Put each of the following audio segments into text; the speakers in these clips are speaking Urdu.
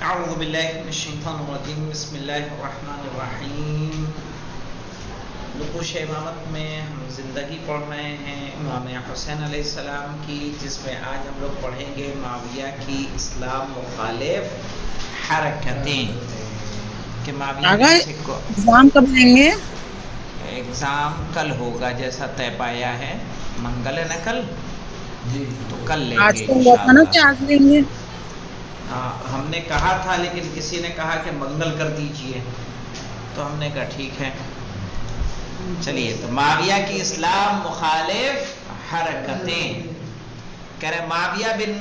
اعوذ باللہ من الشیطان الرجیم بسم اللہ الرحمن الرحیم۔ نقوش امامت میں ہم زندگی پڑھ رہے ہیں امام حسین علیہ السلام کی، جس میں آج ہم لوگ پڑھیں گے معاویہ کی اسلام مخالف حرکتیں کہ معاویہ نے اسے کو ایگزام کب لیں گے؟ ایگزام کل ہوگا جیسا طے پایا ہے، منگل ہے نا کل، تو کل لیں آج گے تو ہوا تھا نا انشاءاللہ۔ کہ آج لیں گے۔ ہم نے کہا تھا لیکن کسی نے کہا کہ منگل کر دیجئے، تو ہم نے کہا ٹھیک ہے چلیے۔ تو معاویہ کی اسلام مخالف حرکتیں کہہ رہے معاویہ بن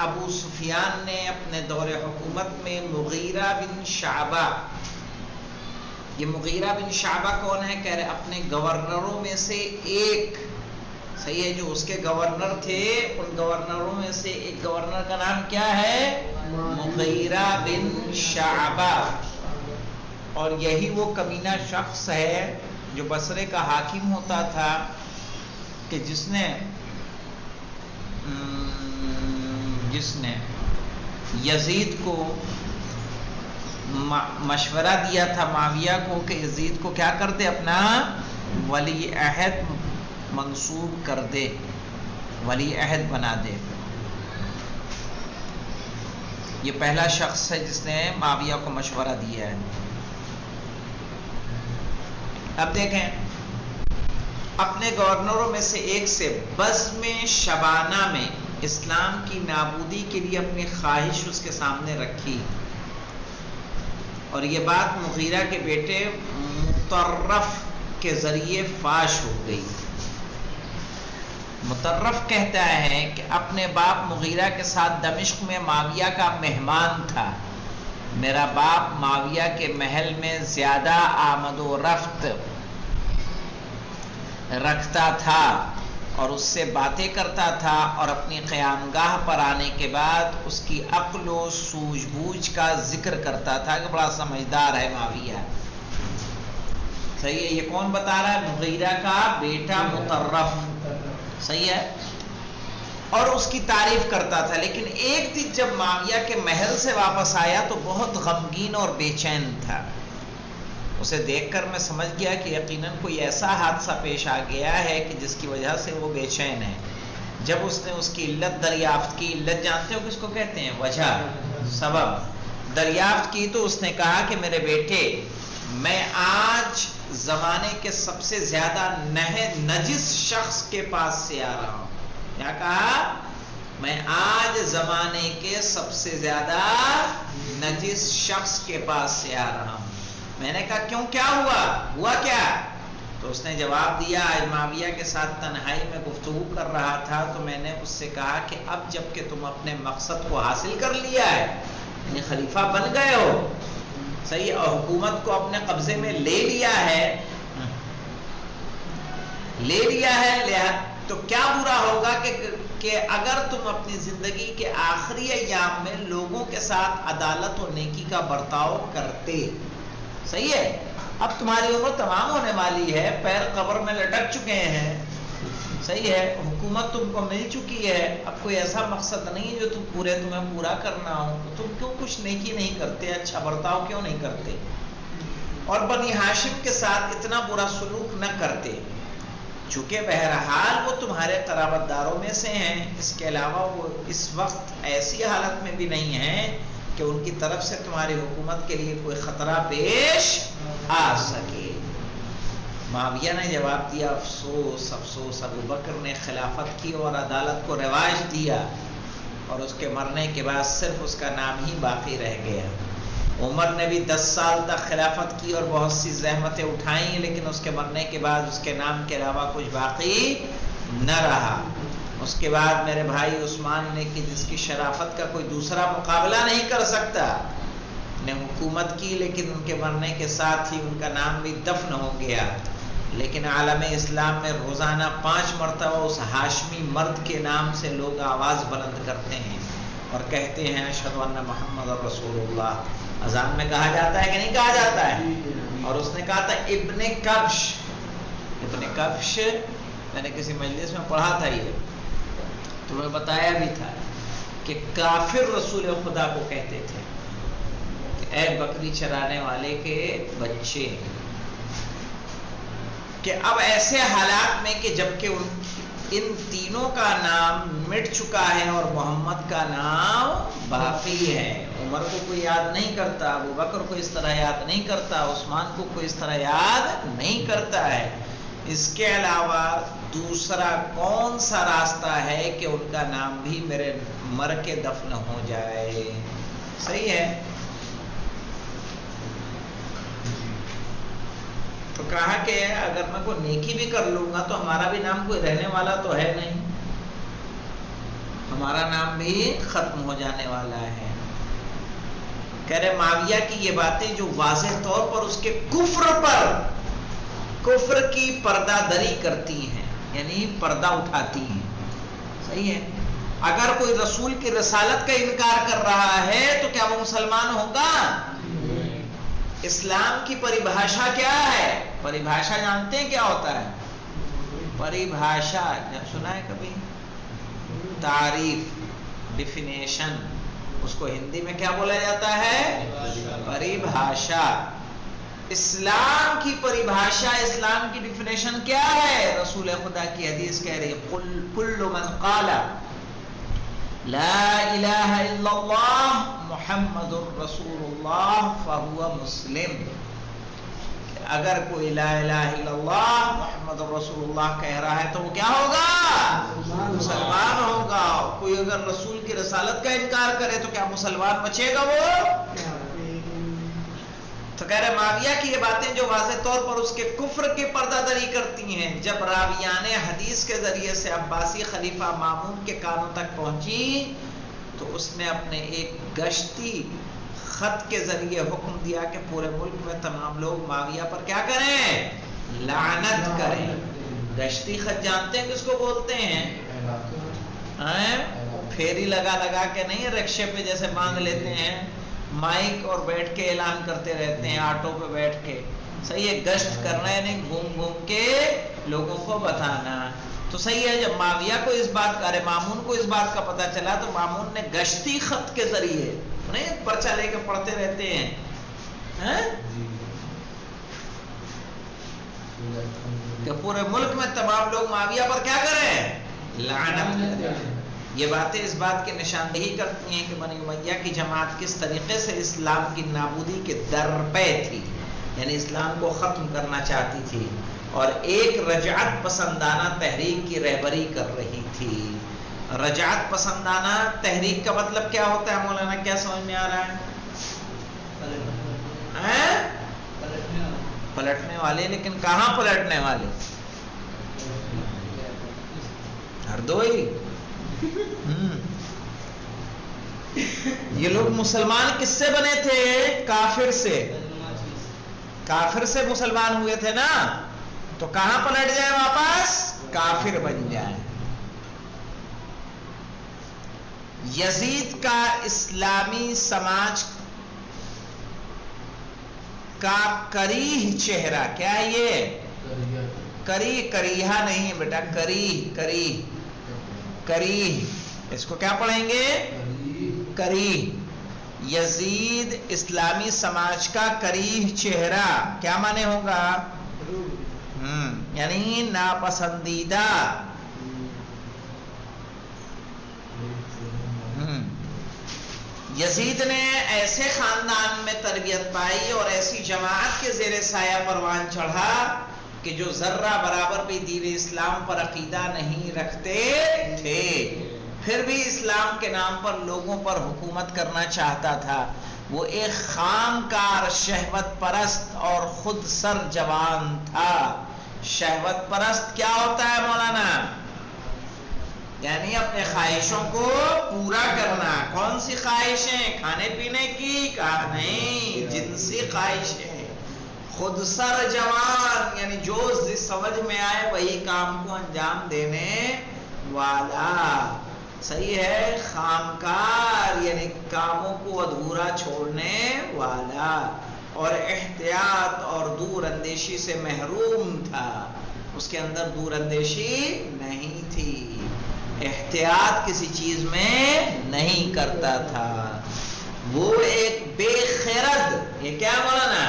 ابو سفیان نے اپنے دور حکومت میں مغیرہ بن شعبہ، یہ مغیرہ بن شعبہ کون ہے؟ کہہ رہے اپنے گورنروں میں سے ایک، صحیح ہے، جو اس کے گورنر تھے ان گورنروں میں سے ایک گورنر کا نام کیا ہے؟ مغیرہ بن شعبہ۔ اور یہی وہ کمینہ شخص ہے جو بصرے کا حاکم ہوتا تھا، کہ جس نے یزید کو مشورہ دیا تھا معاویہ کو کہ یزید کو کیا کر دے، اپنا ولی عہد منصوب کر دے، ولی عہد بنا دے۔ یہ پہلا شخص ہے جس نے معاویہ کو مشورہ دیا ہے۔ اب دیکھیں، اپنے گورنروں میں سے ایک سے بزم شبانہ میں اسلام کی نابودی کے لیے اپنی خواہش اس کے سامنے رکھی، اور یہ بات مغیرہ کے بیٹے مطرف کے ذریعے فاش ہو گئی۔ مطرف کہتا ہے کہ اپنے باپ مغیرہ کے ساتھ دمشق میں معاویہ کا مہمان تھا، میرا باپ معاویہ کے محل میں زیادہ آمد و رفت رکھتا تھا اور اس سے باتیں کرتا تھا، اور اپنی قیامگاہ پر آنے کے بعد اس کی عقل و سوجھ بوجھ کا ذکر کرتا تھا کہ بڑا سمجھدار ہے معاویہ۔ صحیح ہے، یہ کون بتا رہا ہے؟ مغیرہ کا بیٹا مطرف، صحیح ہے، اور اس کی تعریف کرتا تھا۔ لیکن ایک دن جب معاویہ کے محل سے واپس آیا تو بہت غمگین اور بے چین تھا۔ اسے دیکھ کر میں سمجھ گیا کہ یقیناً کوئی ایسا حادثہ پیش آ گیا ہے کہ جس کی وجہ سے وہ بے چین ہے۔ جب اس نے اس کی علت دریافت کی، علت جانتے ہو کس کو کہتے ہیں؟ وجہ، سبب دریافت کی، تو اس نے کہا کہ میرے بیٹے، میں آج زمانے کے سب سے زیادہ نجس شخص کے پاس سے آ رہا ہوں۔ کیا کہا؟ میں آج زمانے کے سب سے زیادہ نجس شخص کے پاس سے آ رہا ہوں۔ میں نے کہا کیوں، کیا ہوا کیا؟ تو اس نے جواب دیا، آج معاویہ کے ساتھ تنہائی میں گفتگو کر رہا تھا تو میں نے اس سے کہا کہ اب جب کہ تم اپنے مقصد کو حاصل کر لیا ہے، یعنی خلیفہ بن گئے ہو، صحیح، اور حکومت کو اپنے قبضے میں لے لیا ہے، تو کیا برا ہوگا کہ اگر تم اپنی زندگی کے آخری ایام میں لوگوں کے ساتھ عدالت و نیکی کا برتاؤ کرتے۔ صحیح ہے، اب تمہاری عمر تمام ہونے والی ہے، پیر قبر میں لٹک چکے ہیں، صحیح ہے، حکومت تم کو مل چکی ہے، اب کوئی ایسا مقصد نہیں ہے جو تمہیں پورا کرنا ہو، تو تم کیوں کچھ نیکی نہیں کرتے، اچھا برتاؤ کیوں نہیں کرتے، اور بنی ہاشم کے ساتھ اتنا برا سلوک نہ کرتے، چونکہ بہرحال وہ تمہارے قرابت داروں میں سے ہیں، اس کے علاوہ وہ اس وقت ایسی حالت میں بھی نہیں ہیں کہ ان کی طرف سے تمہاری حکومت کے لیے کوئی خطرہ پیش آ سکے۔ معاویہ نے جواب دیا، افسوس افسوس، ابو بکر نے خلافت کی اور عدالت کو رواج دیا، اور اس کے مرنے کے بعد صرف اس کا نام ہی باقی رہ گیا۔ عمر نے بھی 10 سال تک خلافت کی اور بہت سی زحمتیں اٹھائیں، لیکن اس کے مرنے کے بعد اس کے نام کے علاوہ کچھ باقی نہ رہا۔ اس کے بعد میرے بھائی عثمان نے، کہ جس کی شرافت کا کوئی دوسرا مقابلہ نہیں کر سکتا، نے حکومت کی، لیکن ان کے مرنے کے ساتھ ہی ان کا نام بھی دفن ہو گیا۔ لیکن عالم اسلام میں روزانہ 5 مرتبہ اس ہاشمی مرد کے نام سے لوگ آواز بلند کرتے ہیں اور کہتے ہیں اشہد ان محمد رسول اللہ۔ اذان میں کہا جاتا ہے کہ نہیں کہا جاتا ہے؟ اور اس نے کہا تھا ابن کبش، میں نے کسی مجلس میں پڑھا تھا، یہ تمہیں بتایا بھی تھا کہ کافر رسول خدا کو کہتے تھے، اے بکری چرانے والے کے بچے. کہ اب ایسے حالات میں کہ جبکہ ان تینوں کا نام مٹ چکا ہے اور محمد کا نام باقی ہے. عمر کو کوئی یاد نہیں کرتا، ابو بکر کو اس طرح یاد نہیں کرتا، عثمان کو کوئی اس طرح یاد نہیں کرتا ہے. اس کے علاوہ دوسرا کون سا راستہ ہے کہ ان کا نام بھی میرے مر کے دفن ہو جائے؟ صحیح ہے. تو کہا کہ اگر میں کوئی نیکی بھی کر لوں گا تو ہمارا بھی نام کوئی رہنے والا تو ہے نہیں، ہمارا نام بھی ختم ہو جانے والا ہے. کہہ رہے معاویہ کی یہ باتیں جو واضح طور پر اس کے کفر کی پردہ دری کرتی ہیں، یعنی پردہ اٹھاتی ہیں. صحیح ہے. اگر کوئی رسول کی رسالت کا انکار کر رہا ہے تو کیا وہ مسلمان ہوگا؟ اسلام کی پریبھاشا کیا ہے؟ پریبھاشا جانتے ہیں کیا ہوتا ہے؟ پریبھاشا سنا ہے کبھی؟ تعریف، ڈیفینیشن. اس کو ہندی میں کیا بولا جاتا ہے؟ پریبھاشا. اسلام کی پریبھاشا، اسلام کی ڈیفینیشن کیا ہے؟ رسول خدا کی حدیث کہہ رہی ہے کل من قال لا الہ الا اللہ محمد الرسول اللہ فہو مسلم. اگر کوئی لا الہ الا اللہ محمد الرسول اللہ کہہ رہا ہے تو وہ کیا ہوگا؟ مسلمان ہوگا. کوئی اگر رسول کی رسالت کا انکار کرے تو کیا مسلمان بچے گا وہ؟ تو کہہ رہے معاویہ کی یہ باتیں جو واضح طور پر اس کے کفر کی پردہ دری کرتی ہیں، جب راویان حدیث کے ذریعے سے عباسی خلیفہ مامون کے کانوں تک پہنچی تو اس نے اپنے ایک گشتی خط کے ذریعے حکم دیا کہ پورے ملک میں تمام لوگ معاویہ پر کیا کریں؟ لعنت کریں. گشتی خط جانتے ہیں کس کو بولتے ہیں؟ پھیری لگا لگا کے نہیں، رکشے پہ جیسے باندھ لیتے ہیں، مائک اور بیٹھ کے اعلان کرتے رہتے ہیں آٹو پہ بیٹھ کے. صحیح ہے. گشت کرنا ہے نہیں، گھوم گھوم کے لوگوں کو بتانا. تو صحیح ہے. جب معاویہ کو اس بات کا، مامون کو اس بات کا پتہ چلا تو مامون نے گشتی خط کے ذریعے نہیں پرچہ لے کے پڑھتے رہتے ہیں کہ پورے ملک میں تمام لوگ معاویہ پر کیا کریں؟ لعنت کریں. یہ باتیں اس بات کی نشاندہی کرتی ہیں کہ بنی امیہ کی جماعت کس طریقے سے اسلام کی نابودی کے در پہ تھی، یعنی اسلام کو ختم کرنا چاہتی تھی اور ایک رجعت پسندانہ تحریک کی رہبری کر رہی تھی. رجعت پسندانہ تحریک کا مطلب کیا ہوتا ہے مولانا؟ کیا سمجھ میں آ رہا ہے؟ پلٹنے والے. لیکن کہاں پلٹنے والے؟ ہردوئی. یہ لوگ مسلمان کس سے بنے تھے؟ کافر سے. کافر سے مسلمان ہوئے تھے نا، تو کہاں پلٹ جائے؟ واپس کافر بن جائے. یزید کا اسلامی سماج کا کریہ چہرہ کیا ہے؟ یہ کریہ نہیں بیٹا، کریہ. اس کو کیا پڑھیں گے؟ کریہ. یزید اسلامی سماج کا کریہ چہرہ کیا معنی ہوگا؟ یعنی ناپسندیدہ. یزید نے ایسے خاندان میں تربیت پائی اور ایسی جماعت کے زیر سایہ پروان چڑھا کہ جو ذرہ برابر بھی دین اسلام پر عقیدہ نہیں رکھتے تھے، پھر بھی اسلام کے نام پر لوگوں پر حکومت کرنا چاہتا تھا. وہ ایک خام کار، شہوت پرست اور خود سر جوان تھا. شہوت پرست کیا ہوتا ہے مولانا؟ یعنی اپنے خواہشوں کو پورا کرنا. کون سی خواہشیں؟ کھانے پینے کی؟ کہا نہیں، جنسی خواہشیں. خود سر جوان یعنی جو سمجھ میں آئے وہی کام کو انجام دینے والا. صحیح ہے. خامکار یعنی کاموں کو ادھورا چھوڑنے والا، اور احتیاط اور دور اندیشی سے محروم تھا. اس کے اندر دور اندیشی نہیں تھی، احتیاط کسی چیز میں نہیں کرتا تھا. وہ ایک بے خرد یہ کیا مولانا؟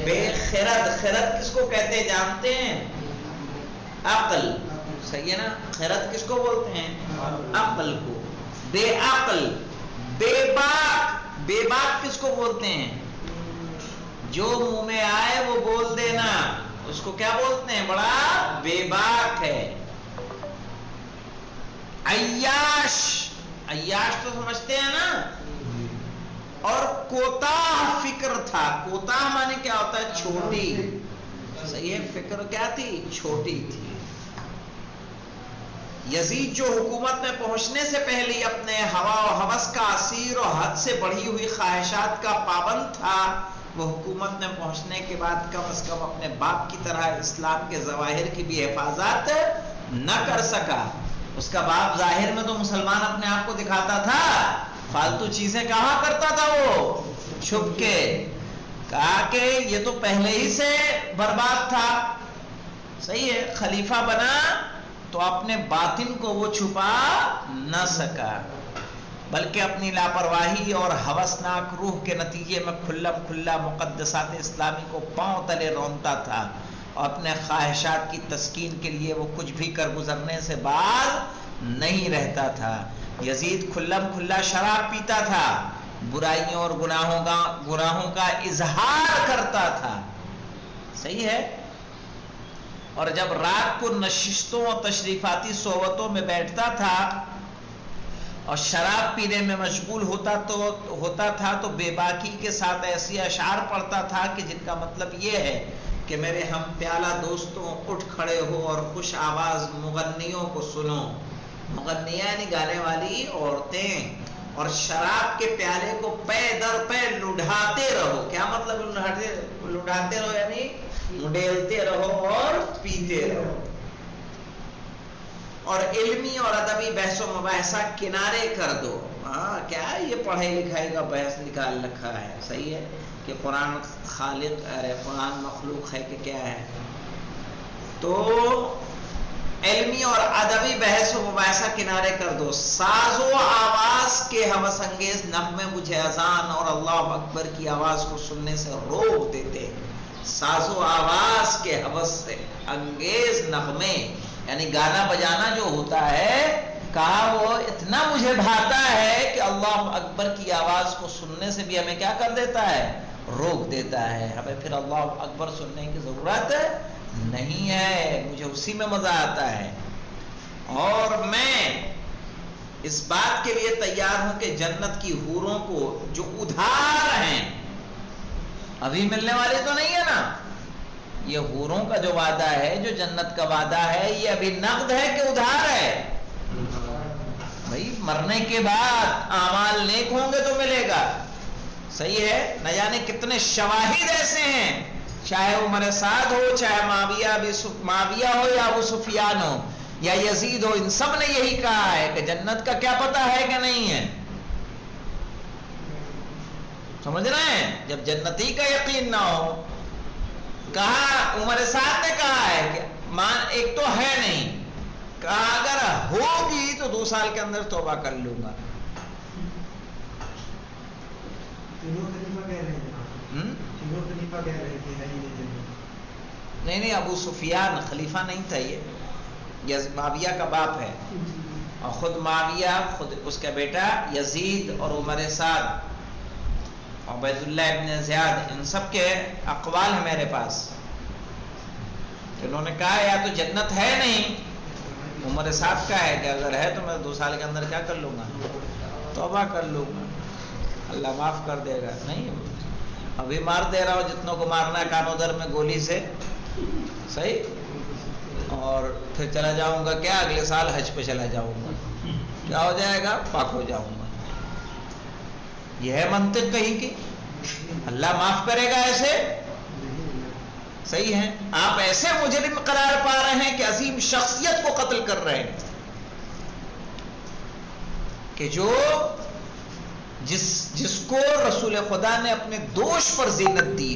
بے خرد. خرد کس کو کہتے ہیں جانتے ہیں؟ عقل. صحیح ہے نا؟ خرد کس کو بولتے ہیں؟ عقل کو. بے عقل. بے باک. بے باک کس کو بولتے ہیں؟ جو منہ میں آئے وہ بول دینا، اس کو کیا بولتے ہیں؟ بڑا بے باک ہے. عیاش. عیاش تو سمجھتے ہیں نا؟ اور کوتاہ فکر تھا. کوتاہ معنی کیا ہوتا ہے؟ چھوٹی. صحیح ہے. فکر کیا تھی؟ چھوٹی تھی. یزید جو حکومت میں پہنچنے سے پہلے ہی اپنے ہوا و ہوس کا اسیر اور حد سے بڑھی ہوئی خواہشات کا پابند تھا، وہ حکومت میں پہنچنے کے بعد کم از کم اپنے باپ کی طرح اسلام کے ظواہر کی بھی حفاظت نہ کر سکا. اس کا باپ ظاہر میں تو مسلمان اپنے آپ کو دکھاتا تھا، فالتو چیزیں کہا کرتا تھا وہ چھپ کے. کہا کہ یہ تو پہلے ہی سے برباد تھا. صحیح ہے. خلیفہ بنا تو اپنے باطن کو وہ چھپا نہ سکا، بلکہ اپنی لاپرواہی اور ہوسناک روح کے نتیجے میں کھلم کھلا مقدسات اسلامی کو پاؤں تلے رونتا تھا، اور اپنے خواہشات کی تسکین کے لیے وہ کچھ بھی کر گزرنے سے باز نہیں رہتا تھا. یزید کھلم کھلا شراب پیتا تھا، برائیوں اور گناہوں کا اظہار کرتا تھا. صحیح ہے. اور جب رات کو نشستوں اور تشریفاتی صحبتوں میں بیٹھتا تھا اور شراب پینے میں مشغول ہوتا تھا تو بے باکی کے ساتھ ایسی اشعار پڑھتا تھا کہ جن کا مطلب یہ ہے کہ میرے ہم پیالہ دوستوں اٹھ کھڑے ہو اور خوش آواز مغنیوں کو سنو. مغنیاں یعنی گانے والی عورتیں. اور شراب کے پیالے کو پے در پے لڑھاتے رہو. کیا مطلب لڑھاتے رہو؟ یعنی مڈیلتے رہو اور پیتے رہو. اور علمی اور ادبی بحث و مباحثہ کنارے کر دو. کیا یہ پڑھائی لکھائی کا بحث نکال رکھا ہے؟ صحیح ہے کہ قرآن خالق ہے، قرآن مخلوق ہے کہ کیا ہے. تو علمی اور ادبی بحث و مباحثہ کنارے کر دو. ساز و آواز کے ہوس انگیز نغمے مجھے اذان اور اللہ اکبر کی آواز کو سننے سے روک دیتے. ساز و آواز کے ہوس انگیز نغمے یعنی گانا بجانا جو ہوتا ہے، کہا وہ اتنا مجھے بھاتا ہے کہ اللہ اکبر کی آواز کو سننے سے بھی ہمیں کیا کر دیتا ہے؟ روک دیتا ہے. ہمیں پھر اللہ اکبر سننے کی ضرورت نہیں ہے، مجھے اسی میں مزہ آتا ہے. اور میں اس بات کے لیے تیار ہوں کہ جنت کی حوروں کو جو ادھار ہیں، ابھی ملنے والے تو نہیں ہے نا، یہ حوروں کا جو وعدہ ہے، جو جنت کا وعدہ ہے، یہ ابھی نقد ہے کہ ادھار ہے؟ بھائی مرنے کے بعد اعمال نیک ہوں گے تو ملے گا. صحیح ہے. نہ جانے کتنے شواہد ایسے ہیں، چاہے عمر سعد ہو، چاہے معاویہ ہو یا ابو سفیان ہو یا یزید ہو، ان سب نے یہی کہا ہے کہ جنت کا کیا پتہ ہے کہ نہیں ہے. سمجھ رہے ہیں؟ جب جنتی کا یقین نہ ہو. کہا عمر سعد نے کہا ہے کہ ایک تو ہے نہیں، کہا اگر ہوگی تو 2 سال کے اندر توبہ کر لوں گا. نہیں، ابو سفیان خلیفہ نہیں تھا، یہ معاویہ کا باپ ہے. اور خود معاویہ، خود اس کا بیٹا یزید اور عمر سعد، عبید اللہ ابن زیاد، ان سب کے اقوال ہیں میرے پاس. انہوں نے کہا یا تو جنت ہے نہیں، عمر سعد کا ہے کہ اگر ہے تو میں 2 سال کے اندر کیا کر لوں گا؟ توبہ کر لوں گا، اللہ معاف کر دے گا. نہیں، ابھی مار دے رہا ہوں جتنوں کو مارنا ہے کانوں در میں گولی سے. صحیح. اور پھر چلا جاؤں گا کیا؟ اگلے سال حج پہ چلا جاؤں گا. کیا ہو جائے گا؟ پاک ہو جاؤں گا. یہ ہے منطق کہیں کی؟ اللہ معاف کرے گا ایسے؟ صحیح ہے. آپ ایسے مجرم قرار پا رہے ہیں کہ عظیم شخصیت کو قتل کر رہے ہیں، کہ جو جس کو رسول خدا نے اپنے دوش پر زینت دی.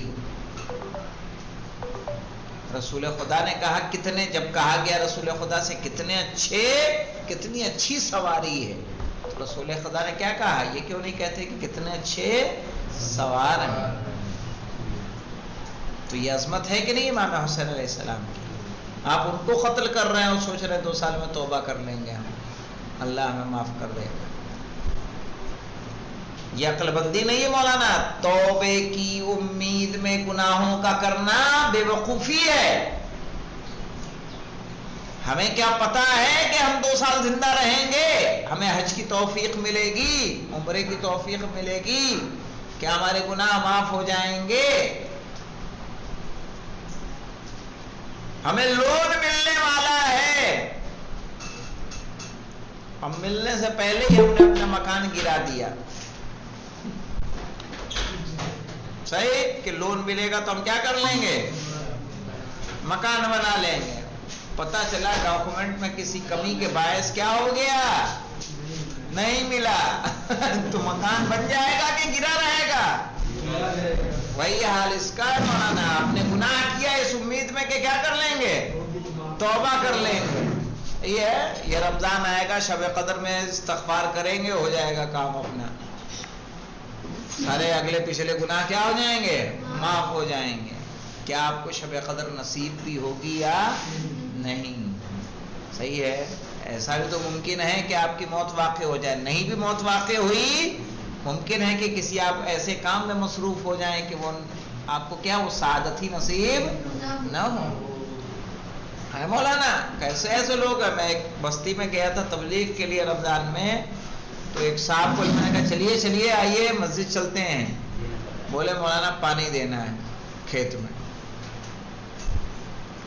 رسول خدا نے کہا کتنے، جب کہا گیا رسول خدا سے کتنی اچھی سواری ہے، تو رسول خدا نے کیا کہا؟ یہ کیوں نہیں کہتے کہ کتنے اچھے سوار ہیں؟ تو یہ عظمت ہے کہ نہیں امام حسین علیہ السلام کی؟ آپ ان کو قتل کر رہے ہیں اور سوچ رہے ہیں 2 سال میں توبہ کر لیں گے ہم، اللہ ہمیں معاف کر دے گا۔ یہ عقل بندی نہیں ہے مولانا، توبے کی امید میں گناہوں کا کرنا بے وقوفی ہے۔ ہمیں کیا پتا ہے کہ ہم 2 سال زندہ رہیں گے، ہمیں حج کی توفیق ملے گی، عمرے کی توفیق ملے گی، کیا ہمارے گناہ معاف ہو جائیں گے؟ ہمیں لون ملنے والا ہے، ہم ملنے سے پہلے ہی ہم نے اپنا مکان گرا دیا۔ صحیح کہ لون ملے گا تو ہم کیا کر لیں گے؟ مکان بنا لیں گے۔ پتہ چلا ڈاکومنٹ میں کسی کمی کے باعث کیا ہو گیا، نہیں ملا تو مکان بن جائے گا کہ گرا رہے گا؟ وہی حال اس کا مولانا، آپ نے گناہ کیا اس امید میں کہ کیا کر لیں گے؟ توبہ کر لیں گے۔ یہ رمضان آئے گا، شب قدر میں استغفار کریں گے، ہو جائے گا کام اپنا، سارے اگلے پچھلے گناہ کیا ہو جائیں گے؟ معاف ہو جائیں گے۔ کیا آپ کو شب قدر نصیب بھی ہوگی یا نہیں؟ صحیح ہے، ایسا بھی تو ممکن ہے کہ آپ کی موت واقع ہو جائے، نہیں بھی موت واقع ہوئی ممکن ہے کہ کسی آپ ایسے کام میں مصروف ہو جائیں کہ وہ آپ کو کیا وہ سعادت ہی نصیب نہ ہو۔ ہے مولانا، کیسے ایسے لوگ ہیں؟ میں ایک بستی میں گیا تھا تبلیغ کے لیے رمضان میں، تو ایک صاحب کو میں نے کہا چلیے آئیے مسجد چلتے ہیں، بولے مولانا پانی دینا ہے کھیت میں۔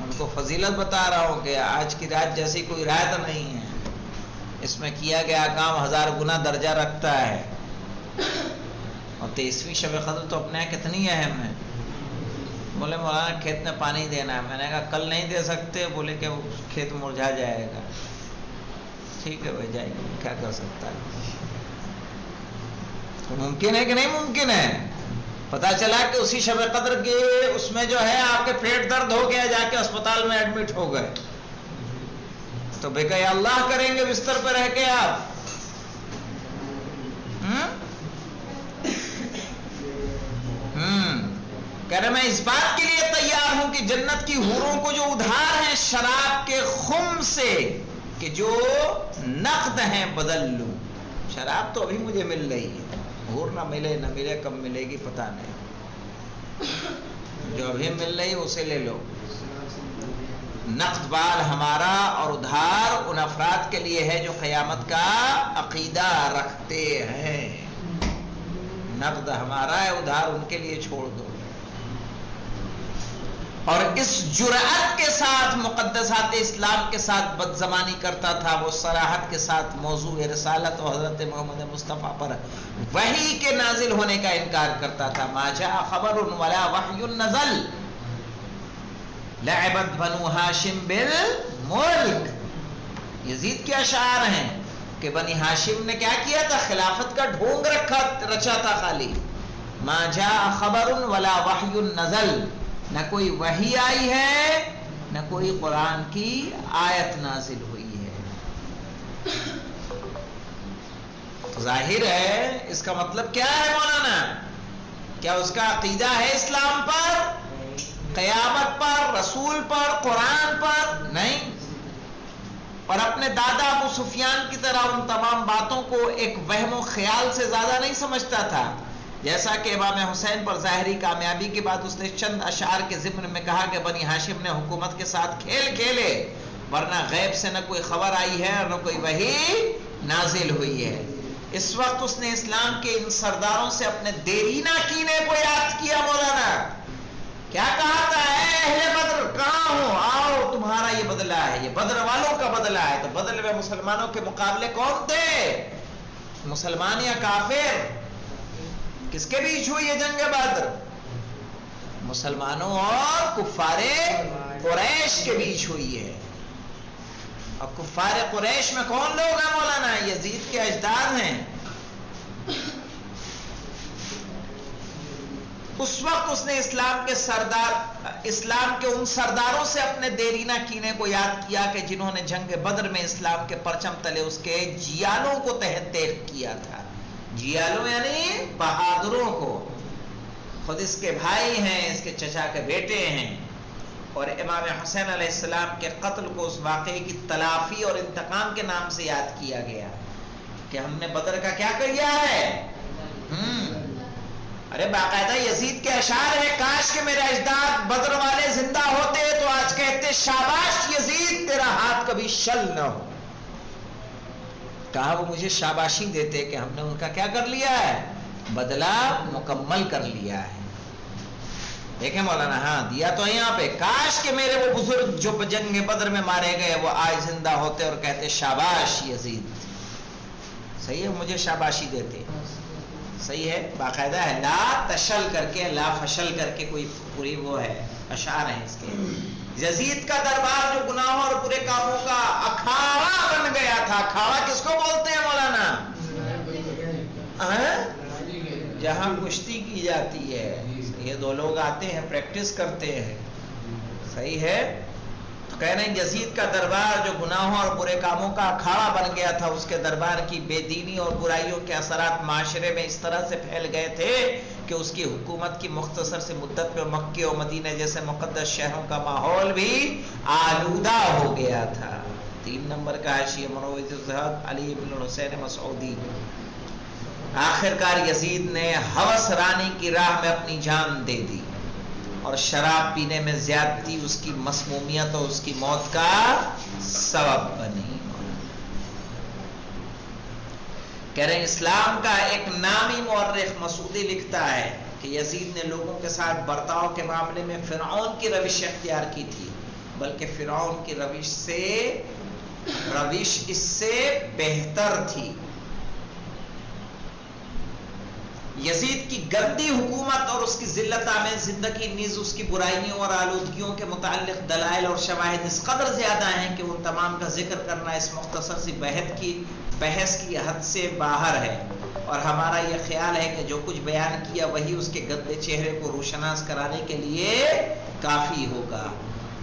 ان کو فضیلت بتا رہا ہوں کہ آج کی رات جیسی کوئی رات نہیں ہے، اس میں کیا گیا کام 1000 گنا درجہ رکھتا ہے، اور 23ویں شب قدر تو اپنے یہاں کتنی اہم ہے۔ بولے مولانا کھیت میں پانی دینا ہے، میں نے کہا کل نہیں دے سکتے؟ بولے کہ وہ کھیت مرجھا جائے گا۔ ٹھیک ہے بھائی، جائے گا، کیا کر سکتا ہے؟ تو ممکن ہے کہ نہیں ممکن ہے؟ پتا چلا کہ اسی شب قدر کے اس میں جو ہے آپ کے پیٹ درد ہو گیا، جا کے اسپتال میں ایڈمٹ ہو گئے، تو بے کہ اللہ کریں گے بستر پہ رہ کے آپ؟ کہہ رہے میں اس بات کے لیے تیار ہوں کہ جنت کی حوروں کو جو ادھار ہیں شراب کے خم سے، کہ جو نقد ہیں بدل لوں۔ شراب تو ابھی مجھے مل رہی ہے، حور نہ ملے کب ملے گی پتہ نہیں، جو ابھی مل رہی اسے لے لو۔ نقد بال ہمارا اور ادھار ان افراد کے لیے ہے جو قیامت کا عقیدہ رکھتے ہیں۔ نقد ہمارا ہے، ادھار ان کے لیے چھوڑ دو۔ اور اس جرأت کے ساتھ مقدسات اسلام کے ساتھ بدزمانی کرتا تھا، وہ صراحت کے ساتھ موضوع رسالت و حضرت محمد مصطفیٰ پر وحی کے نازل ہونے کا انکار کرتا تھا۔ ما جاء خبر ولا وحی نزل لعبت بنو ہاشم بالملک۔ یزید کے اشعار ہیں کہ بنی ہاشم نے کیا کیا تھا؟ خلافت کا ڈھونگ رچا تھا خالی۔ ما جاء خبر ولا وحی نزل، نہ کوئی وحی آئی ہے نہ کوئی قرآن کی آیت نازل ہوئی ہے۔ تو ظاہر ہے اس کا مطلب کیا ہے مولانا؟ کیا اس کا عقیدہ ہے اسلام پر، قیامت پر، رسول پر، قرآن پر؟ نہیں۔ اور اپنے دادا ابو سفیان کی طرح ان تمام باتوں کو ایک وہم و خیال سے زیادہ نہیں سمجھتا تھا۔ جیسا کہ امام حسین پر ظاہری کامیابی کے بعد اس نے چند اشعار کے ضمن میں کہا کہ بنی ہاشم نے حکومت کے ساتھ کھیل کھیلے، ورنہ غیب سے نہ کوئی خبر آئی ہے اور نہ کوئی وحی نازل ہوئی ہے۔ اس وقت اس نے اسلام کے ان سرداروں سے اپنے دیرینہ کینے کو یاد کیا۔ مولانا کیا کہا تھا؟ اے اہل بدر کہاں ہو، آؤ تمہارا یہ بدلہ ہے، یہ بدر والوں کا بدلہ ہے۔ تو بدر میں مسلمانوں کے مقابلے کون تھے؟ مسلمان یا کافر؟ کس کے بیچ ہوئی ہے جنگ بدر؟ مسلمانوں اور کفار قریش کے بیچ ہوئی ہے۔ اور کفار قریش میں کون لوگ ہیں مولانا؟ یزید کے اجداد ہیں۔ اس وقت اس نے اسلام کے ان سرداروں سے اپنے دیرینہ کینے کو یاد کیا کہ جنہوں نے جنگ بدر میں اسلام کے پرچم تلے اس کے جیالوں کو تحت کیا تھا۔ جیالوں یعنی بہادروں کو۔ خود اس کے بھائی ہیں، اس کے چچا کے بیٹے ہیں، اور امام حسین علیہ السلام کے قتل کو اس واقعے کی تلافی اور انتقام کے نام سے یاد کیا گیا کہ ہم نے بدر کا کیا کیا ہے۔ ارے باقاعدہ یزید کے اشعار ہے، کاش کہ میرے اجداد بدر والے زندہ ہوتے تو آج کہتے شاباش یزید تیرا ہاتھ کبھی شل نہ ہو۔ کہا وہ مجھے شاباشی دیتے کہ ہم نے ان کا کیا کر لیا ہے، بدلہ مکمل کر لیا ہے۔ دیکھیں مولانا، ہاں دیا تو ہے یہاں پہ، کاش کہ میرے وہ بزرگ جو جنگ بدر میں مارے گئے وہ آج زندہ ہوتے اور کہتے شاباش یزید، صحیح ہے، مجھے شاباشی دیتے، صحیح ہے، باقاعدہ ہے، لا تشل کر کے، لا فشل کر کے کوئی پوری وہ ہے، اشعار ہیں اس کے۔ یزید کا دربار جو گناہوں اور برے کاموں کا اکھاڑا بن گیا تھا، اکھاڑا کس کو بولتے ہیں مولانا؟ جہاں کشتی کی جاتی ہے، یہ دو لوگ آتے ہیں پریکٹس کرتے ہیں، صحیح ہے، تو کہہ رہے ہیں یزید کا دربار جو گناہوں اور برے کاموں کا اکھاڑا بن گیا تھا، اس کے دربار کی بے دینی اور برائیوں کے اثرات معاشرے میں اس طرح سے پھیل گئے تھے کہ اس کی حکومت کی مختصر سی مدت میں مکے اور مدینہ جیسے مقدس شہروں کا ماحول بھی آلودہ ہو گیا تھا۔ 3 نمبر کا حاشیہ مروج الزہد علی بن حسین مسعودی۔ آخرکار یزید نے ہوس رانی کی راہ میں اپنی جان دے دی اور شراب پینے میں زیادتی اس کی مسمومیت اور اس کی موت کا سبب بنی۔ کہہ رہے ہیں اسلام کا ایک نامی مورخ مسعودی لکھتا ہے کہ یزید نے لوگوں کے ساتھ برتاؤ کے معاملے میں فرعون کی روش اختیار کی تھی، بلکہ فرعون کی روش اس سے بہتر تھی۔ یزید کی گندی حکومت اور اس کی ذلت آمیز زندگی نیز اس کی برائیوں اور آلودگیوں کے متعلق دلائل اور شواہد اس قدر زیادہ ہیں کہ ان تمام کا ذکر کرنا اس مختصر سی بحث کی حد سے باہر ہے، اور ہمارا یہ خیال ہے کہ جو کچھ بیان کیا وہی اس کے گندے چہرے کو روشناس کرانے کے لیے کافی ہوگا۔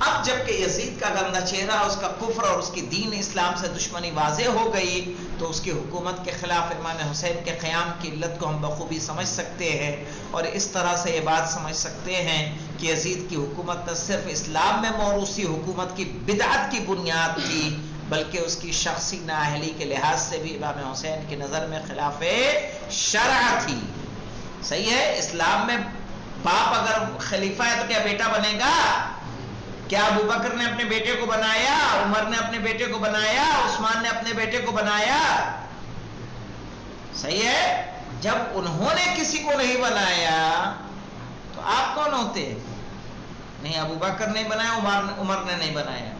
اب جب کہ یزید کا گندا چہرہ، اس کا کفر اور اس کی دین اسلام سے دشمنی واضح ہو گئی، تو اس کی حکومت کے خلاف امام حسین کے قیام کی علت کو ہم بخوبی سمجھ سکتے ہیں، اور اس طرح سے یہ بات سمجھ سکتے ہیں کہ یزید کی حکومت نہ صرف اسلام میں موروثی حکومت کی بدعت کی بنیاد تھی، بلکہ اس کی شخصی نااہلی کے لحاظ سے بھی امام حسین کی نظر میں خلاف شرع تھی۔ صحیح ہے، اسلام میں باپ اگر خلیفہ ہے تو کیا بیٹا بنے گا؟ کیا ابو بکر نے اپنے بیٹے کو بنایا؟ عمر نے اپنے بیٹے کو بنایا؟ عثمان نے اپنے بیٹے کو بنایا؟ صحیح ہے، جب انہوں نے کسی کو نہیں بنایا تو آپ کون ہوتے؟ نہیں، ابو بکر نے بنایا، عمر نے نہیں بنایا،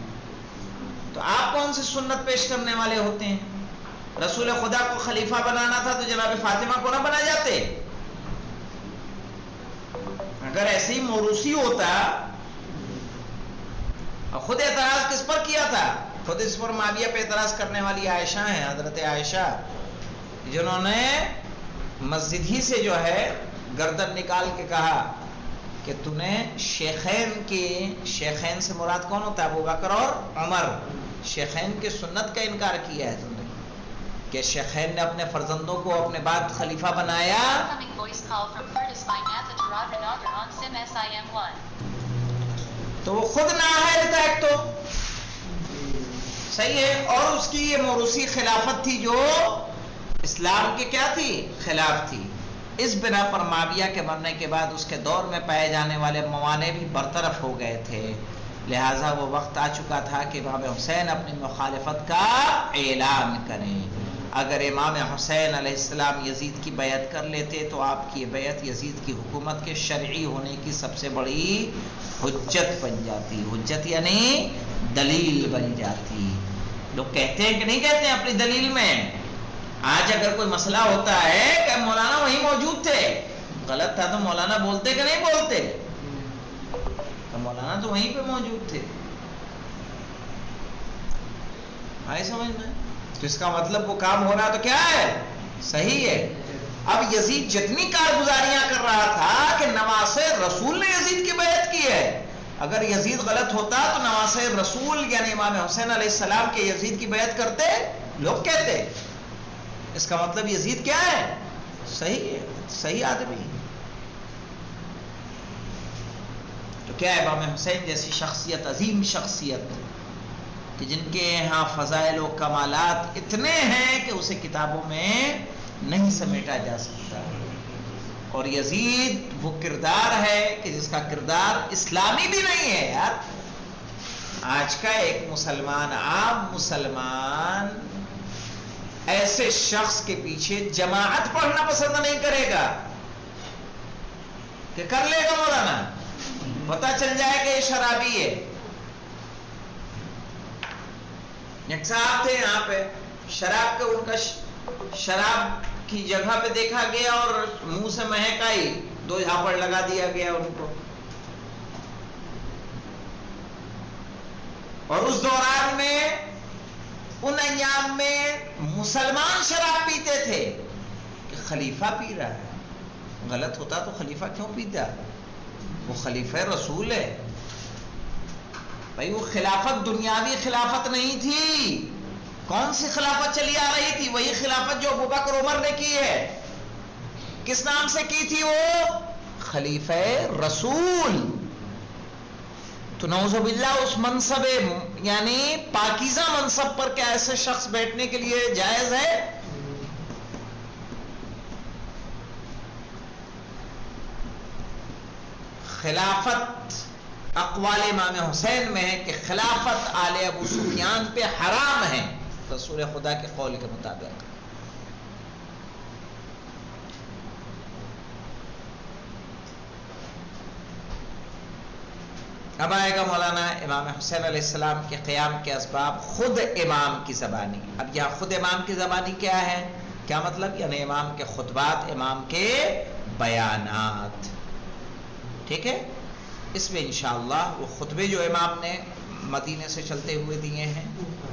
تو آپ کون سی سنت پیش کرنے والے ہوتے ہیں؟ رسول خدا کو خلیفہ بنانا تھا تو جناب فاطمہ کو نہ بنا جاتے؟ اگر ایسے ہی موروثی ہوتا، خود اعتراض کس پر کیا تھا؟ خود اس پر معاویہ پہ اعتراض کرنے والی عائشہ ہیں، حضرت عائشہ، جنہوں نے مسجد ہی سے جو ہے گردن نکال کے کہا کہ تو نے شیخین سے مراد کون ہوتا ہے؟ ابو بکر اور عمر، شیخین کے سنت کا انکار کیا ہے تم نے، کہ شیخین نے اپنے فرزندوں کو اپنے بعد خلیفہ بنایا۔ تو وہ خود نااہل تھا ایک تو، صحیح ہے، اور اس کی یہ موروثی خلافت تھی جو اسلام کی کیا تھی؟ خلاف تھی۔ اس بنا پر معاویہ کے مرنے کے بعد اس کے دور میں پائے جانے والے موانع بھی برطرف ہو گئے تھے، لہٰذا وہ وقت آ چکا تھا کہ امام حسین اپنی مخالفت کا اعلان کریں۔ اگر امام حسین علیہ السلام یزید کی بیعت کر لیتے تو آپ کی بیعت یزید کی حکومت کے شرعی ہونے کی سب سے بڑی حجت بن جاتی، حجت یعنی دلیل بن جاتی۔ لوگ کہتے ہیں کہ نہیں کہتے ہیں اپنی دلیل میں؟ آج اگر کوئی مسئلہ ہوتا ہے کہ مولانا وہیں موجود تھے، غلط تھا تو مولانا بولتے کہ نہیں بولتے؟ تو مولانا تو وہیں پہ موجود تھے، آئے سمجھ میں؟ تو اس کا مطلب وہ کام ہو رہا تو کیا ہے؟ صحیح ہے۔ اب یزید جتنی کارگزاریاں کر رہا تھا کہ نواسے رسول نے یزید کی بیعت کی ہے، اگر یزید غلط ہوتا تو نواسے رسول یعنی امام حسین علیہ السلام کے یزید کی بیعت کرتے؟ لوگ کہتے۔ اس کا مطلب یزید کیا ہے؟ صحیح ہے، صحیح آدمی۔ کیا امام حسین جیسی شخصیت، عظیم شخصیت کہ جن کے ہاں فضائل و کمالات اتنے ہیں کہ اسے کتابوں میں نہیں سمیٹا جا سکتا. اور یزید وہ کردار ہے کہ جس کا کردار اسلامی بھی نہیں ہے یار. آج کا ایک مسلمان، عام مسلمان، ایسے شخص کے پیچھے جماعت پڑھنا پسند نہیں کرے گا کہ کر لے گا مولانا، پتہ چل جائے کہ یہ شرابی ہے. ایک صاحب تھے یہاں پہ، شراب کا ان کا شراب کی جگہ پہ دیکھا گیا اور منہ سے مہک آئی، 2 جھاپڑ لگا دیا گیا ان کو. اور اس دوران میں، ان ایام میں مسلمان شراب پیتے تھے کہ خلیفہ پی رہا ہے. غلط ہوتا تو خلیفہ کیوں پیتا؟ وہ خلیفہ رسول ہے بھائی. وہ خلافت دنیاوی خلافت نہیں تھی. کون سی خلافت چلی آ رہی تھی؟ وہی خلافت جو ابوبکر عمر نے کی ہے. کس نام سے کی تھی وہ؟ خلیفہ رسول. تو نعوذ باللہ اس منصب یعنی پاکیزہ منصب پر کیا ایسے شخص بیٹھنے کے لیے جائز ہے؟ خلافت اقوال امام حسین میں ہے کہ خلافت آل ابو سفیان پہ حرام ہے رسول خدا کے قول کے مطابق. اب آئے گا مولانا امام حسین علیہ السلام کے قیام کے اسباب. خود امام کی زبانی. اب یہاں خود امام کی زبانی کیا ہے؟ کیا مطلب؟ یعنی امام کے خطبات، امام کے بیانات. ٹھیک ہے، اس میں انشاءاللہ وہ خطبے جو امام نے مدینے سے چلتے ہوئے دیے ہیں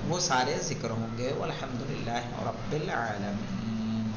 وہ سارے ذکر ہوں گے. والحمدللہ رب العالمین.